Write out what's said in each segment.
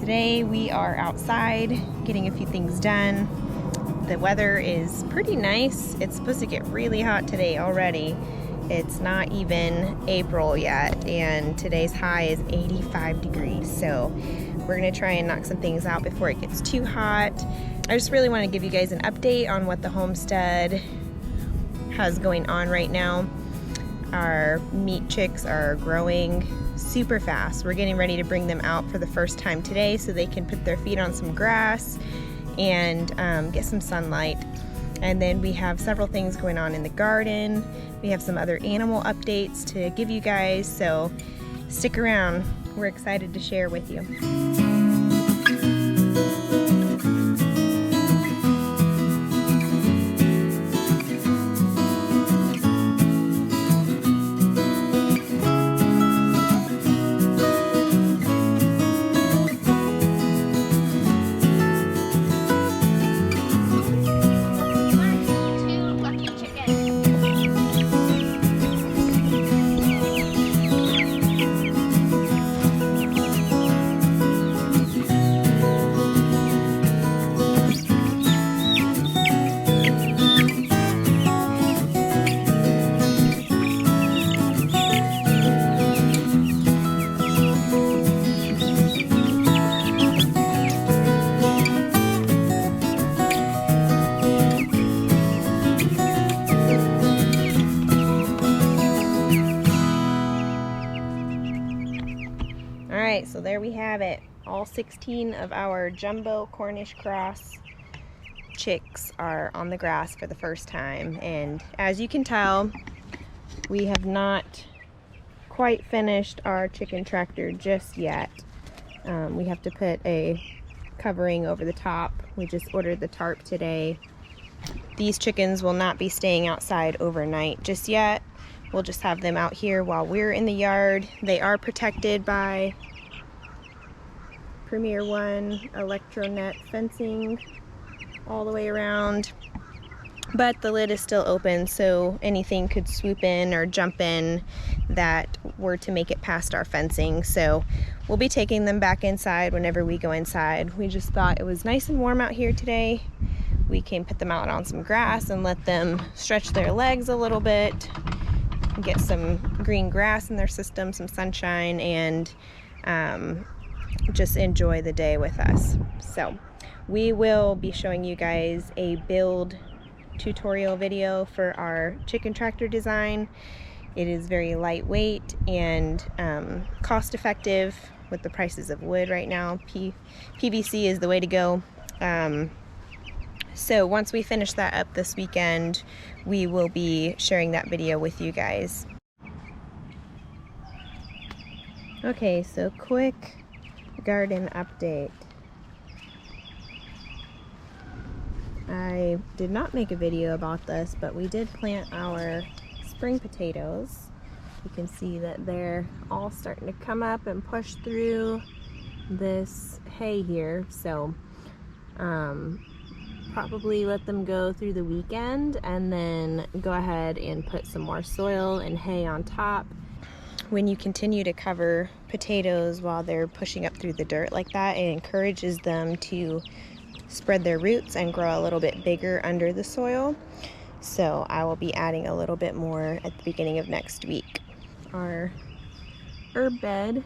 Today we are outside getting a few things done. The weather is pretty nice. It's supposed to get really hot today already. It's not even April yet, and today's high is 85 degrees. So we're gonna try and knock some things out before it gets too hot. I just really want to give you guys an update on what the homestead has going on right now. Our meat chicks are growing super fast. We're getting ready to bring them out for the first time today so they can put their feet on some grass and get some sunlight. And then we have several things going on in the garden. We have some other animal updates to give you guys, so stick around. We're excited to share with you. Alright, so there we have it. All 16 of our jumbo Cornish cross chicks are on the grass for the first time, and as you can tell, we have not quite finished our chicken tractor just yet. We have to put a covering over the top. We just ordered the tarp today. These chickens will not be staying outside overnight just yet. We'll just have them out here while we're in the yard. They are protected by Premier One Electronet fencing all the way around, but the lid is still open, so anything could swoop in or jump in that were to make it past our fencing. So we'll be taking them back inside whenever we go inside. We just thought it was nice and warm out here today. We can put them out on some grass and let them stretch their legs a little bit, get some green grass in their system, some sunshine, and just enjoy the day with us. So we will be showing you guys a build tutorial video for our chicken tractor design. It is very lightweight and cost effective with the prices of wood right now. PVC is the way to go. So once we finish that up this weekend, we will be sharing that video with you guys. Okay, so quick garden update. I did not make a video about this, but we did plant our spring potatoes. You can see that they're all starting to come up and push through this hay here, so probably let them go through the weekend and then go ahead and put some more soil and hay on top. When you continue to cover potatoes while they're pushing up through the dirt like that, it encourages them to spread their roots and grow a little bit bigger under the soil. So I will be adding a little bit more at the beginning of next week. Our herb bed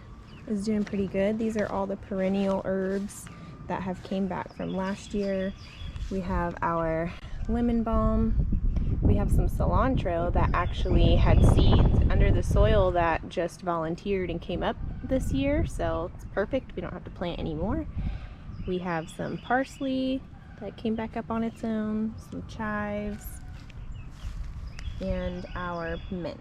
is doing pretty good. These are all the perennial herbs that have came back from last year. We have our lemon balm. We have some cilantro that actually had seeds under the soil that just volunteered and came up this year, so it's perfect. We don't have to plant anymore. We have some parsley that came back up on its own, some chives, and our mint.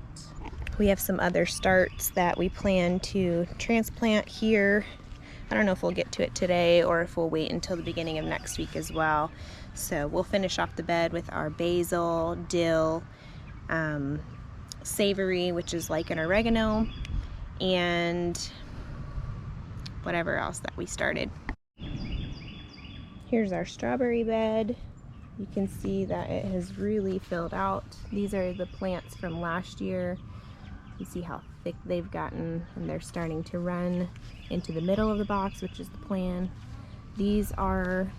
We have some other starts that we plan to transplant here. I don't know if we'll get to it today or if we'll wait until the beginning of next week as well. So we'll finish off the bed with our basil, dill, savory, which is like an oregano, and whatever else that we started. Here's our strawberry bed. You can see that it has really filled out. These are the plants from last year. You see how thick they've gotten, and they're starting to run into the middle of the box, which is the plan. These are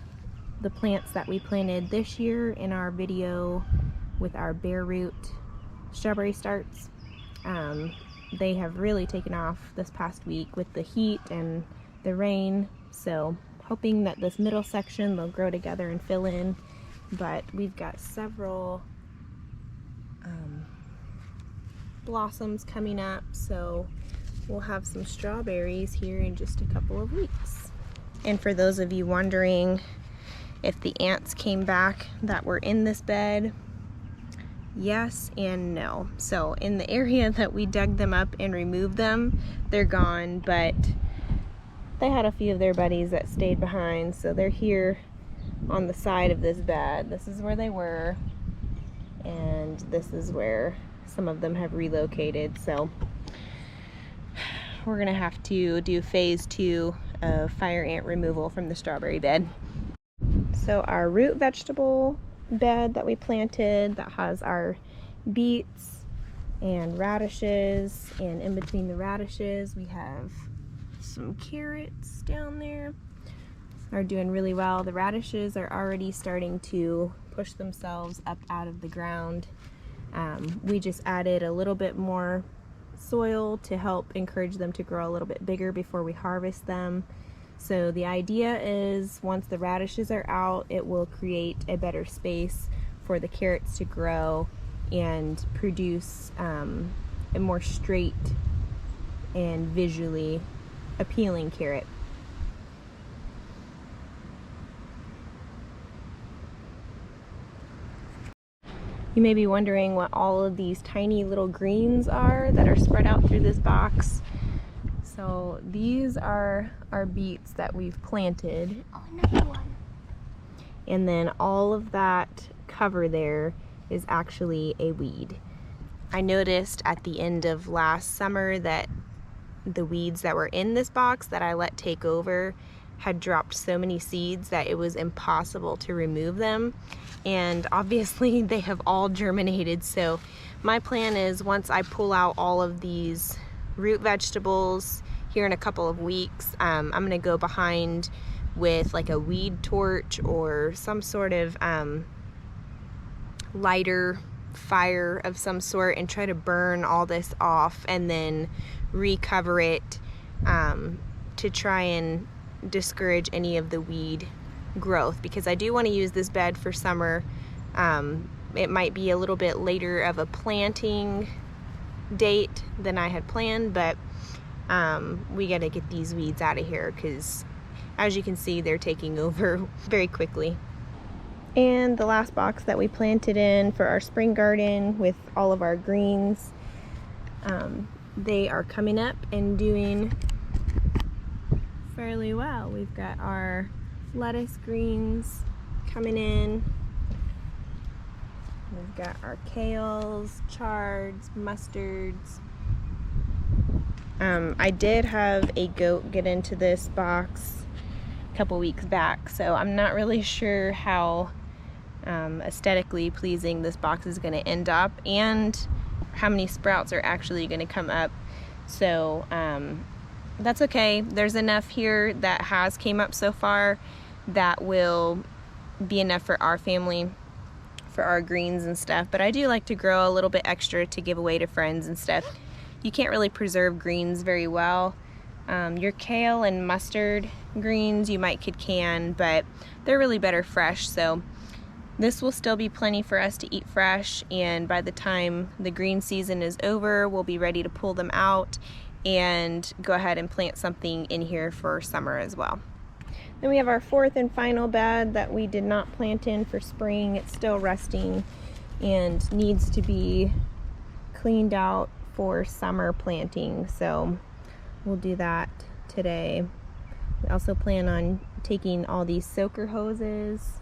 the plants that we planted this year in our video with our bare root strawberry starts. They have really taken off this past week with the heat and the rain, so hoping that this middle section they'll grow together and fill in. But we've got several blossoms coming up, so we'll have some strawberries here in just a couple of weeks. And for those of you wondering if the ants came back that were in this bed, yes and no. So in the area that we dug them up and removed them, they're gone, but they had a few of their buddies that stayed behind, so they're here on the side of this bed. This is where they were, and this is where some of them have relocated. So we're gonna have to do phase 2 of fire ant removal from the strawberry bed. So our root vegetable bed that we planted that has our beets and radishes, and in between the radishes we have some carrots down there, are doing really well. The radishes are already starting to push themselves up out of the ground. We just added a little bit more soil to help encourage them to grow a little bit bigger before we harvest them. So the idea is once the radishes are out, it will create a better space for the carrots to grow and produce a more straight and visually appealing carrot. You may be wondering what all of these tiny little greens are that are spread out through this box. So these are our beets that we've planted. Oh, another one. And then all of that cover there is actually a weed. I noticed at the end of last summer that the weeds that were in this box that I let take over had dropped so many seeds that it was impossible to remove them. And obviously they have all germinated. So my plan is once I pull out all of these root vegetables here in a couple of weeks, I'm gonna go behind with like a weed torch or some sort of lighter fire of some sort and try to burn all this off and then recover it to try and discourage any of the weed growth, because I do want to use this bed for summer. It might be a little bit later of a planting date than I had planned, but we got to get these weeds out of here because as you can see they're taking over very quickly. And the last box that we planted in for our spring garden with all of our greens, they are coming up and doing fairly well. We've got our lettuce greens coming in. We've got our kales, chards, mustards. I did have a goat get into this box a couple weeks back, so I'm not really sure how aesthetically pleasing this box is going to end up and how many sprouts are actually going to come up. So that's okay. There's enough here that has came up so far that will be enough for our family, for our greens and stuff. But I do like to grow a little bit extra to give away to friends and stuff. You can't really preserve greens very well. Your kale and mustard greens you could can, but they're really better fresh. So this will still be plenty for us to eat fresh, and by the time the green season is over, we'll be ready to pull them out and go ahead and plant something in here for summer as well. Then we have our fourth and final bed that we did not plant in for spring. It's still resting and needs to be cleaned out for summer planting, so we'll do that today. We also plan on taking all these soaker hoses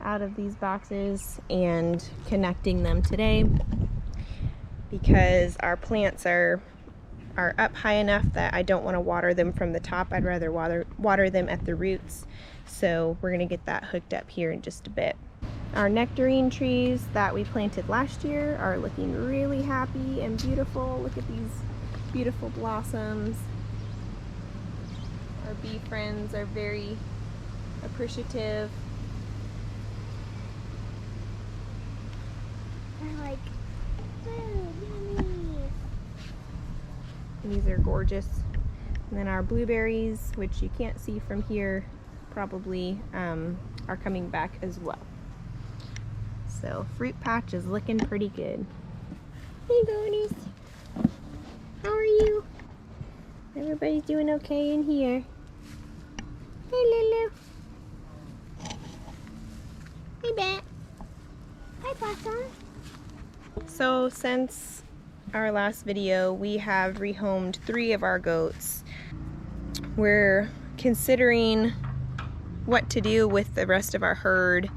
out of these boxes and connecting them today because our plants are up high enough that I don't want to water them from the top. I'd rather water them at the roots. So we're going to get that hooked up here in just a bit. Our nectarine trees that we planted last year are looking really happy and beautiful. Look at these beautiful blossoms. Our bee friends are very appreciative. They're like, ooh, yummy. These are gorgeous. And then our blueberries, which you can't see from here, probably are coming back as well. So fruit patch is looking pretty good. Hey Gonies, how are you? Everybody's doing okay in here. Hey Lulu. Hey Bat. Hi, Possum. So since our last video, we have rehomed 3 of our goats. We're considering what to do with the rest of our herd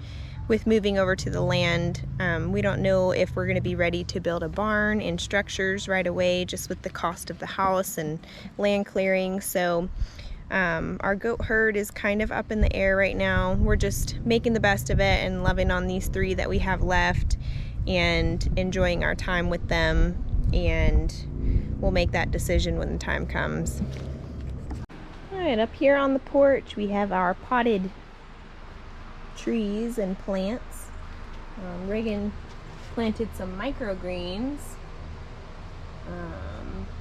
with moving over to the land. We don't know if we're going to be ready to build a barn and structures right away, just with the cost of the house and land clearing. So our goat herd is kind of up in the air right now. We're just making the best of it and loving on these 3 that we have left and enjoying our time with them, and we'll make that decision when the time comes. Alright, up here on the porch we have our potted trees and plants. Reagan planted some microgreens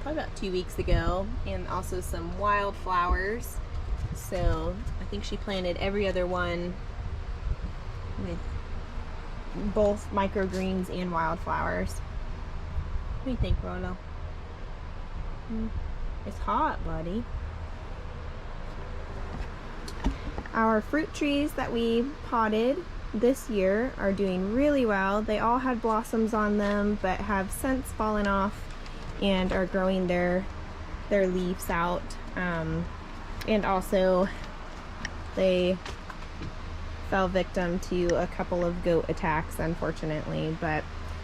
probably about 2 weeks ago, and also some wildflowers. So I think she planted every other one with both microgreens and wildflowers. What do you think, Rolo? It's hot, buddy. Our fruit trees that we potted this year are doing really well. They all had blossoms on them, but have since fallen off and are growing their leaves out. And also they fell victim to a couple of goat attacks, unfortunately, but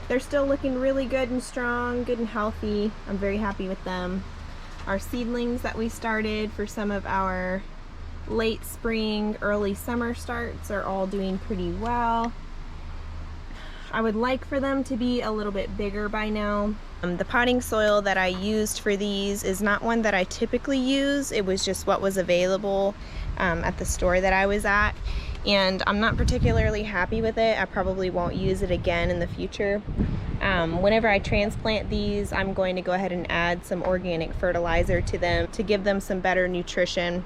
they're still looking really good and strong, good and healthy. I'm very happy with them. Our seedlings that we started for some of our late spring, early summer starts are all doing pretty well. I would like for them to be a little bit bigger by now. The potting soil that I used for these is not one that I typically use. It was just what was available at the store that I was at, and I'm not particularly happy with it. I probably won't use it again in the future. Whenever I transplant these, I'm going to go ahead and add some organic fertilizer to them to give them some better nutrition.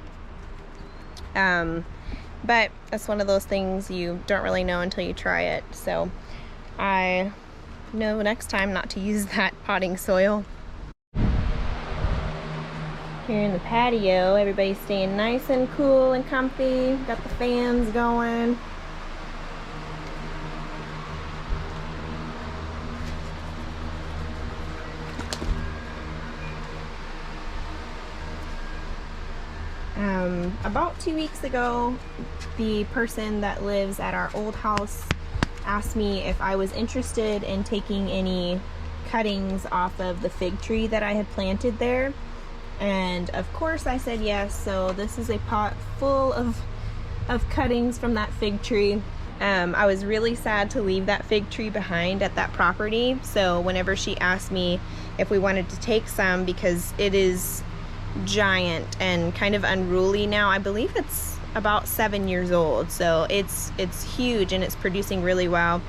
But that's one of those things you don't really know until you try it. So I know next time not to use that potting soil. Here in the patio, everybody's staying nice and cool and comfy. Got the fans going. About 2 weeks ago, the person that lives at our old house asked me if I was interested in taking any cuttings off of the fig tree that I had planted there, and of course I said yes. So this is a pot full of cuttings from that fig tree. I was really sad to leave that fig tree behind at that property, so whenever she asked me if we wanted to take some, because it is giant and kind of unruly now. I believe it's about 7 years old, so it's huge and it's producing really well.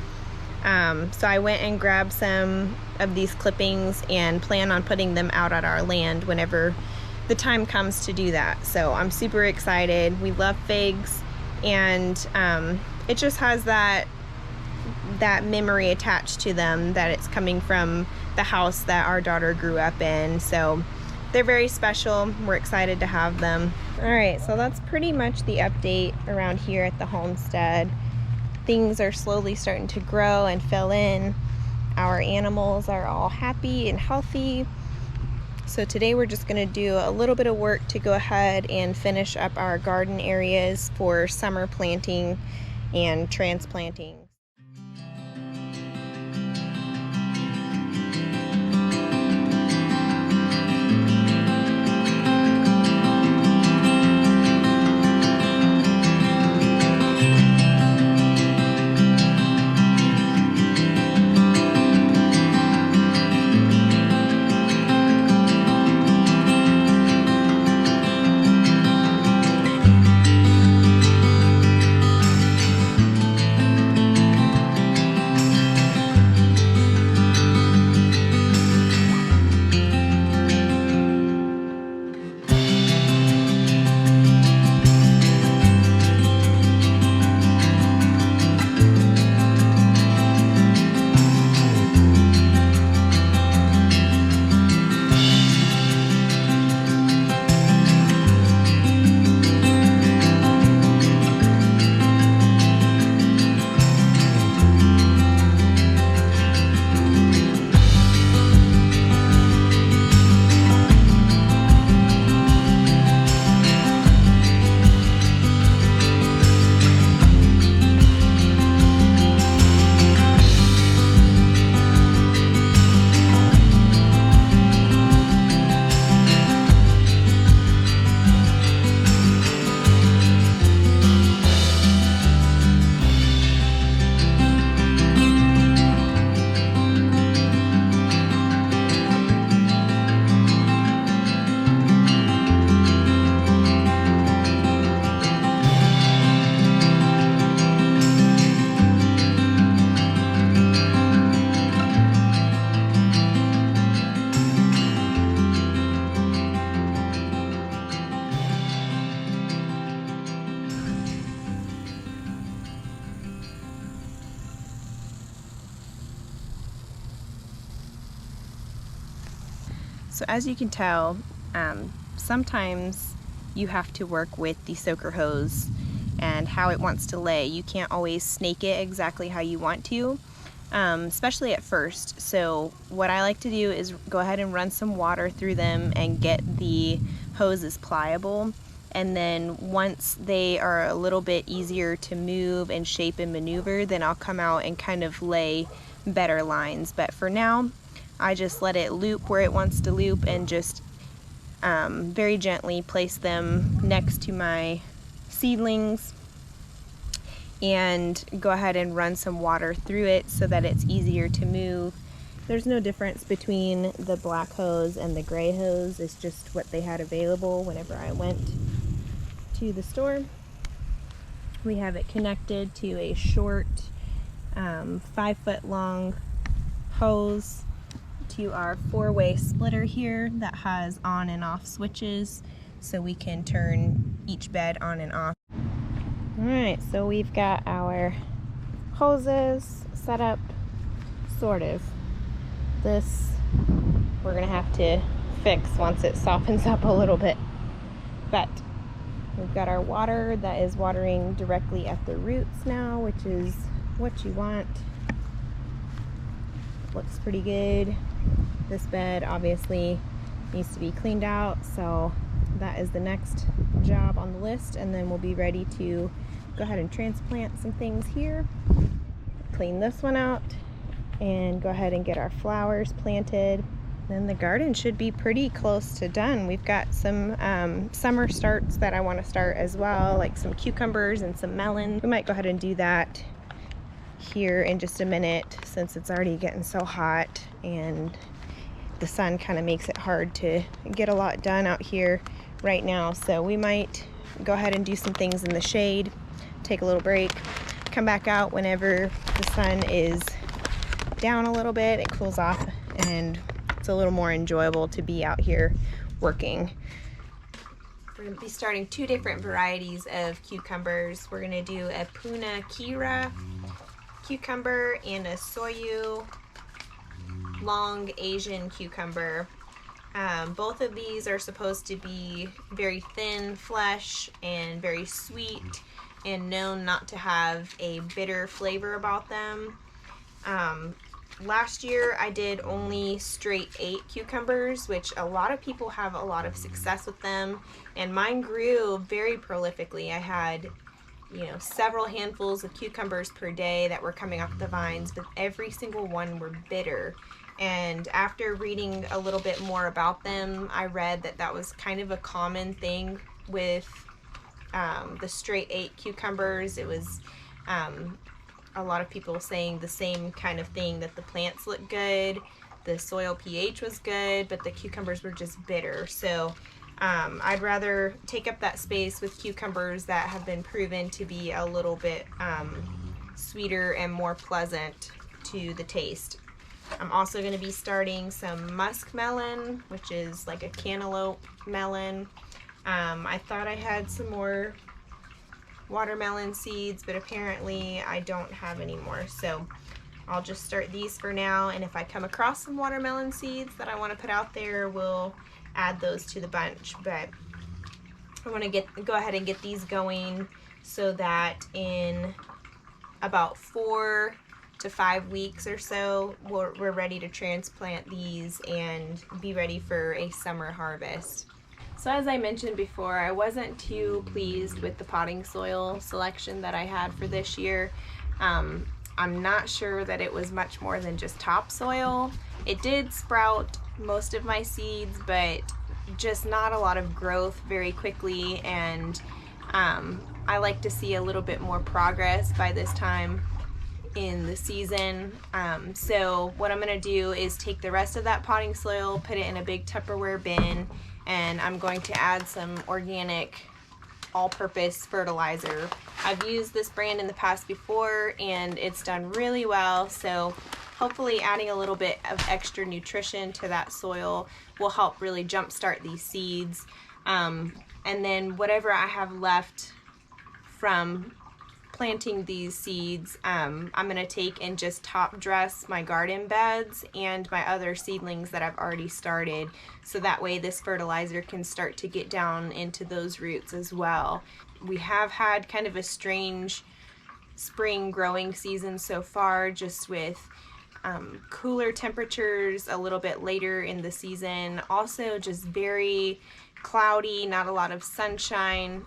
So I went and grabbed some of these clippings and plan on putting them out at our land whenever the time comes to do that. So I'm super excited. We love figs, and it just has that memory attached to them that it's coming from the house that our daughter grew up in. So they're very special. We're excited to have them. All right, so that's pretty much the update around here at the homestead. Things are slowly starting to grow and fill in. Our animals are all happy and healthy. So today we're just gonna do a little bit of work to go ahead and finish up our garden areas for summer planting and transplanting. So as you can tell, sometimes you have to work with the soaker hose and how it wants to lay. You can't always snake it exactly how you want to, especially at first. So what I like to do is go ahead and run some water through them and get the hoses pliable. And then once they are a little bit easier to move and shape and maneuver, then I'll come out and kind of lay better lines. But for now, I just let it loop where it wants to loop and just very gently place them next to my seedlings and go ahead and run some water through it so that it's easier to move. There's no difference between the black hose and the gray hose. It's just what they had available whenever I went to the store. We have it connected to a short 5-foot long hose to our 4-way splitter here that has on and off switches so we can turn each bed on and off. Alright, so we've got our hoses set up, sort of. This we're gonna have to fix once it softens up a little bit. But we've got our water that is watering directly at the roots now, which is what you want. Looks pretty good. This bed obviously needs to be cleaned out, so that is the next job on the list, and then we'll be ready to go ahead and transplant some things here, clean this one out, and go ahead and get our flowers planted. Then the garden should be pretty close to done. We've got some summer starts that I want to start as well, like some cucumbers and some melons. We might go ahead and do that here in just a minute since it's already getting so hot and the sun kind of makes it hard to get a lot done out here right now. So we might go ahead and do some things in the shade, take a little break, come back out whenever the sun is down a little bit, it cools off, and it's a little more enjoyable to be out here working. We're going to be starting 2 different varieties of cucumbers. We're going to do a Puna Kira cucumber and a Soyu long Asian cucumber. Both of these are supposed to be very thin flesh and very sweet and known not to have a bitter flavor about them. Last year I did only straight 8 cucumbers, which a lot of people have a lot of success with them, and mine grew very prolifically. I had, several handfuls of cucumbers per day that were coming off the vines, but every single one were bitter. And after reading a little bit more about them, I read that that was kind of a common thing with the straight 8 cucumbers. It was a lot of people saying the same kind of thing, that the plants looked good, the soil pH was good, but the cucumbers were just bitter. So I'd rather take up that space with cucumbers that have been proven to be a little bit sweeter and more pleasant to the taste. I'm also going to be starting some muskmelon, which is like a cantaloupe melon. I thought I had some more watermelon seeds, but apparently I don't have any more, so I'll just start these for now, and if I come across some watermelon seeds that I want to put out there, we'll add those to the bunch. But I want to go ahead and get these going so that in about 4 to 5 weeks or so we're ready to transplant these and be ready for a summer harvest. So as I mentioned before, I wasn't too pleased with the potting soil selection that I had for this year. I'm not sure that it was much more than just topsoil. It did sprout most of my seeds, but just not a lot of growth very quickly, and I like to see a little bit more progress by this time in the season. So what I'm going to do is take the rest of that potting soil, put it in a big Tupperware bin, and I'm going to add some organic all-purpose fertilizer. I've used this brand in the past before and it's done really well, so hopefully adding a little bit of extra nutrition to that soil will help really jumpstart these seeds. And then whatever I have left from planting these seeds, I'm going to take and just top dress my garden beds and my other seedlings that I've already started, so that way this fertilizer can start to get down into those roots as well. We have had kind of a strange spring growing season so far, just with cooler temperatures a little bit later in the season. Also just very cloudy, not a lot of sunshine.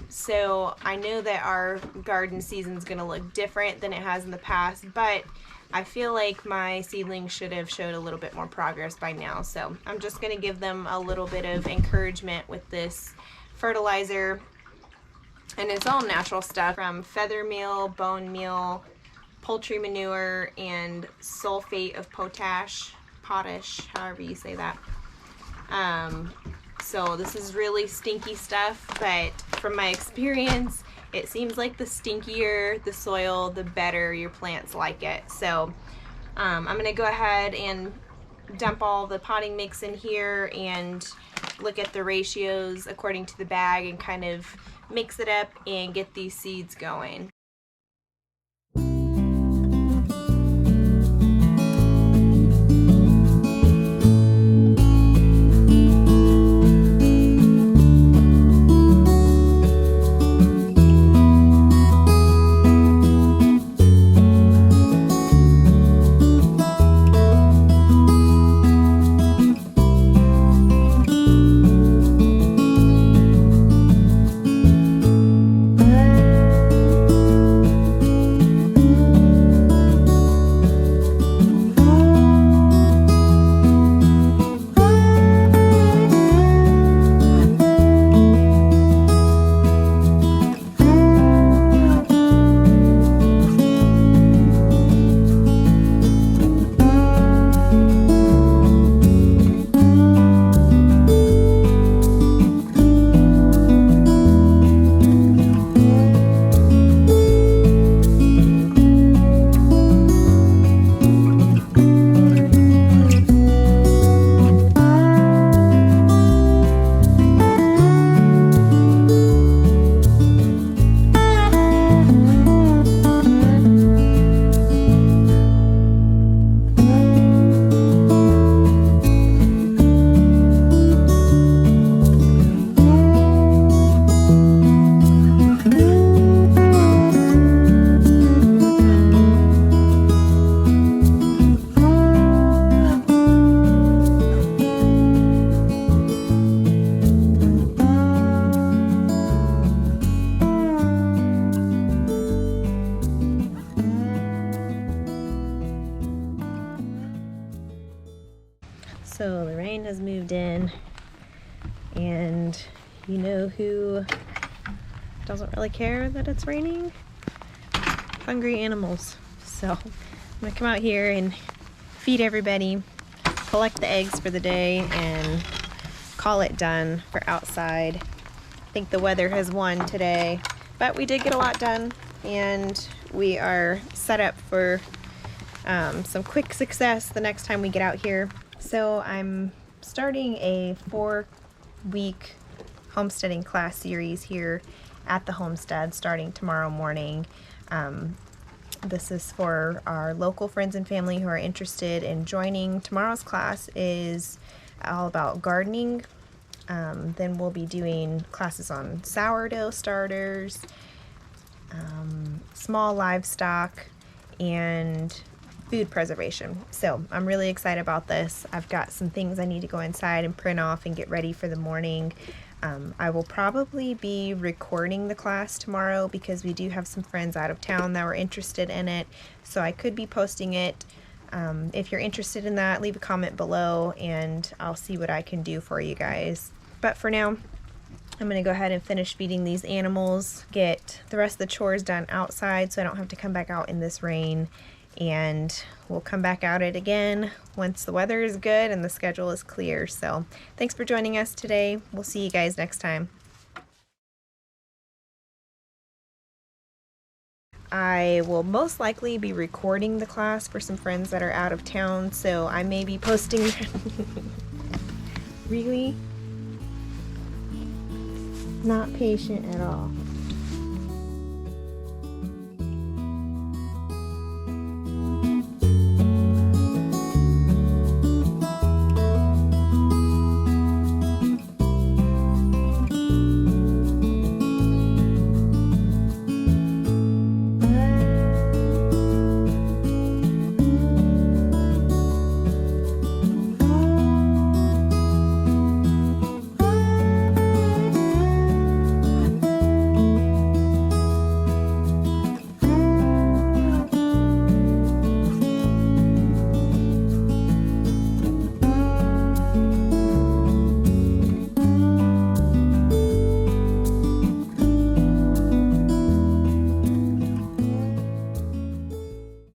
So I know that our garden season is going to look different than it has in the past, but I feel like my seedlings should have showed a little bit more progress by now. So I'm just going to give them a little bit of encouragement with this fertilizer. And it's all natural stuff from feather meal, bone meal, poultry manure, and sulfate of potash, however you say that. So this is really stinky stuff, but from my experience, it seems like the stinkier the soil, the better your plants like it. So I'm gonna go ahead and dump all the potting mix in here and look at the ratios according to the bag and kind of mix it up and get these seeds going. So the rain has moved in, and you know who doesn't really care that it's raining? Hungry animals. So I'm gonna come out here and feed everybody, collect the eggs for the day, and call it done for outside. I think the weather has won today, but we did get a lot done, and we are set up for some quick success the next time we get out here. So I'm starting a 4-week homesteading class series here at the homestead starting tomorrow morning. This is for our local friends and family who are interested in joining. Tomorrow's class is all about gardening. Then we'll be doing classes on sourdough starters, small livestock, and food preservation. So I'm really excited about this. I've got some things I need to go inside and print off and get ready for the morning. I will probably be recording the class tomorrow because we do have some friends out of town that were interested in it. So I could be posting it. If you're interested in that, leave a comment below and I'll see what I can do for you guys. But for now, I'm going to go ahead and finish feeding these animals, get the rest of the chores done outside so I don't have to come back out in this rain. And we'll come back at it again once the weather is good and the schedule is clear. So thanks for joining us today. We'll see you guys next time. I will most likely be recording the class for some friends that are out of town, so I may be posting really not patient at all.